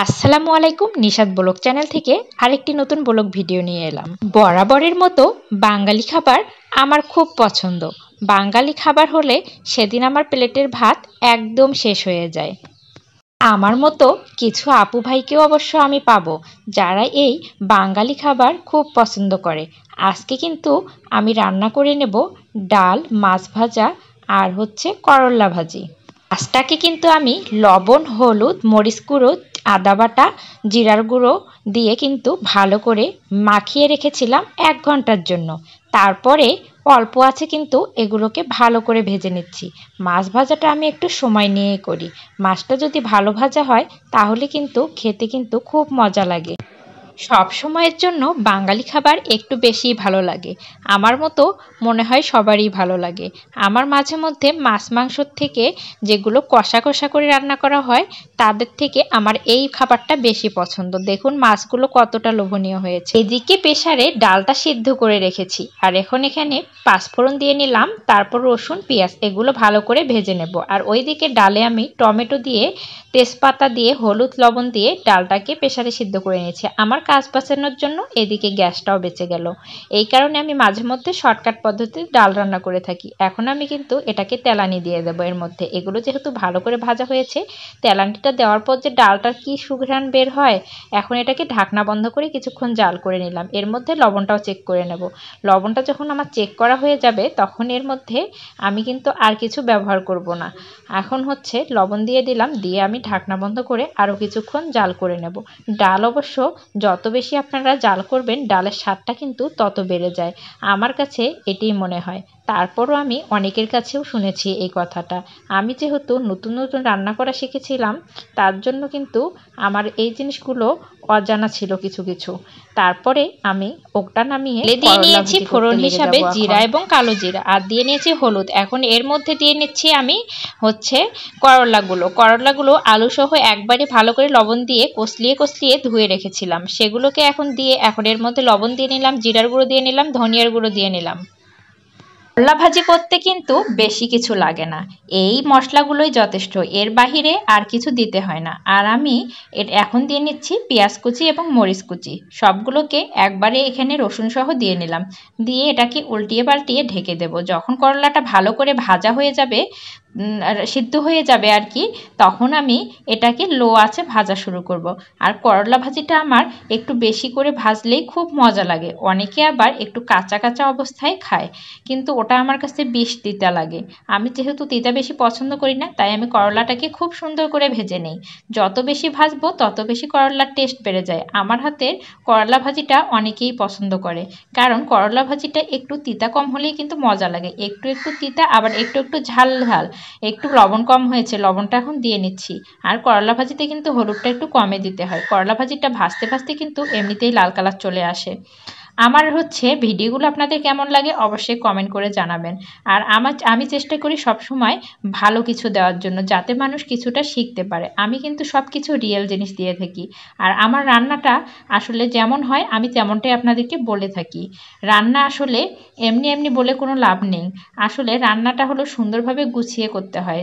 আসসালামু আলাইকুম। Nishad blog channel থেকে আরেকটি নতুন ব্লগ ভিডিও নিয়ে এলাম। বরাবরের মতো বাঙালি খাবার আমার খুব পছন্দ। বাঙালি খাবার হলে সেদিন আমার প্লেটের ভাত একদম শেষ হয়ে যায়। আমার মতো কিছু আপু ভাইকেও অবশ্য আমি পাবো যারা এই বাঙালি খাবার খুব পছন্দ করে। আজকে কিন্তু আমি রান্না করে নেব ডাল, মাছ ভাজা আর করলা ভাজি। মাছটাকে কিন্তু আমি লবণ, হলুদ, মরিচ গুঁড়ো, আদা বাটা, জিরার গুঁড়ো দিয়ে কিন্তু ভালো করে মাখিয়ে রেখেছিলাম 1 ঘন্টার জন্য। তারপরে অল্প আছে কিন্তু এগুলোকে ভালো করে ভেজে নিচ্ছি। মাছ ভাজাটা আমি একটু সময় নিয়ে করি। মাছটা যদি ভালো ভাজা হয় তাহলে কিন্তু খেতে কিন্তু খুব মজা লাগে। সব সময়ের জন্য বাঙালি খাবার একটু বেশিই ভালো লাগে। আমার মতো মনে হয় সবারই ভালো লাগে। আমার মাঝে মধ্যে মাছ মাংসর থেকে যেগুলো কষা কষা করে রান্না করা হয় তাদের থেকে আমার এই খাবারটা বেশি পছন্দ। দেখুন মাছগুলো কতটা লোভনীয় হয়েছে। এদিকে প্রেসারে ডালটা সিদ্ধ করে রেখেছি আর এখন এখানে পাঁচফোড়ন দিয়ে নিলাম, তারপর রসুন, পেঁয়াজ এগুলো ভালো করে ভেজে নেব। আর ওইদিকে ডালে আমি টমেটো দিয়ে, তেজপাতা দিয়ে, হলুদ লবণ দিয়ে ডালটাকে প্রেসারে সিদ্ধ করে নিয়েছি। আমার কাজ বাঁচানোর জন্য এদিকে গ্যাসটাও বেঁচে গেল। এই কারণে আমি মাঝে মধ্যে শর্টকাট পদ্ধতিতে ডাল রান্না করে থাকি। এখন আমি কিন্তু এটাকে তেলানি দিয়ে দেবো এর মধ্যে। এগুলো যেহেতু ভালো করে ভাজা হয়েছে, তেলানিটা দেওয়ার পর যে ডালটার কি সুঘ্রাণ বের হয়। এখন এটাকে ঢাকনা বন্ধ করে কিছুক্ষণ জাল করে নিলাম। এর মধ্যে লবণটাও চেক করে নেব। লবণটা যখন আমার চেক করা হয়ে যাবে তখন এর মধ্যে আমি কিন্তু আর কিছু ব্যবহার করব না। এখন লবণ দিয়ে দিলাম, দিয়ে আমি ঢাকনা বন্ধ করে আরও কিছুক্ষণ জাল করে নেব। ডাল অবশ্য যত বেশি আপনারা জাল করবেন ডালের স্বাদটা কিন্তু তত বেড়ে যায়। আমার কাছে এটাই মনে হয়। তারপরও আমি অনেকের কাছেও শুনেছি এই কথাটা। আমি যেহেতু নতুন নতুন রান্না করা শিখেছিলাম তার জন্য কিন্তু আমার এই জিনিসগুলো অজানা ছিল কিছু কিছু। তারপরে আমি ওটা নামিয়ে দিয়ে নিয়েছি ফোড়ন হিসাবে জিরা এবং কালো জিরা, আর দিয়ে নিয়েছি হলুদ। এখন এর মধ্যে দিয়ে নিচ্ছি আমি করলাগুলো আলু সহ একবারে ভালো করে লবণ দিয়ে কষলিয়ে কষলিয়ে ধুয়ে রেখেছিলাম। সেগুলোকে এখন দিয়ে এর মধ্যে লবণ দিয়ে নিলাম, জিরার গুঁড়ো দিয়ে নিলাম, ধনিয়ার গুঁড়ো দিয়ে নিলাম। করলা ভাজি করতে কিন্তু বেশি কিছু লাগে না, এই মশলাগুলোই যথেষ্ট। এর বাহিরে আর কিছু দিতে হয় না। আর আমি এখন দিয়ে নিচ্ছি পেঁয়াজ কুচি এবং মরিচ কুচি, সবগুলোকে একবারে এখানে রসুন সহ দিয়ে নিলাম। দিয়ে এটাকে উল্টিয়ে পাল্টিয়ে ঢেকে দেব। যখন করলাটা ভালো করে ভাজা হয়ে যাবে, সিদ্ধ হয়ে যাবে আর কি, তখন আমি এটাকে লো আঁচে ভাজা শুরু করব। আর করলা ভাজিটা আমার একটু বেশি করে ভাজলেই খুব মজা লাগে। অনেকে আবার একটু কাঁচা কাঁচা অবস্থায় খায়, কিন্তু ওটা আমার কাছে বেশ তিতা লাগে। আমি যেহেতু তিতা বেশি পছন্দ করি না, তাই আমি করলাটাকে খুব সুন্দর করে ভেজে নিই। যত বেশি ভাজবো তত বেশি করলার টেস্ট বেড়ে যায়। আমার হাতের করলা ভাজিটা অনেকেই পছন্দ করে, কারণ করলা ভাজিটা একটু তিতা কম হলেই কিন্তু মজা লাগে। একটু একটু তিতা, আবার একটু একটু ঝাল ঝাল। একটু লবণ কম হয়েছে, লবণটা এখন দিয়ে নিচ্ছি। আর করলা ভাজিতে কিন্তু হলুদটা একটু কমে দিতে হয়। করলা ভাজিটা ভাজতে ভাজতে কিন্তু এমনিতেই লাল কালার চলে আসে। আমার ভিডিওগুলো আপনাদের কেমন লাগে অবশ্যই কমেন্ট করে জানাবেন। আর আমি চেষ্টা করি সব সময় ভালো কিছু দেওয়ার জন্য, যাতে মানুষ কিছুটা শিখতে পারে। আমি কিন্তু সব কিছু রিয়েল জিনিস দিয়ে থাকি। আর আমার রান্নাটা আসলে যেমন হয় আমি তেমনটাই আপনাদেরকে বলে থাকি। রান্না আসলে এমনি এমনি বলে কোনো লাভ নেই। আসলে রান্নাটা হলো সুন্দরভাবে গুছিয়ে করতে হয়।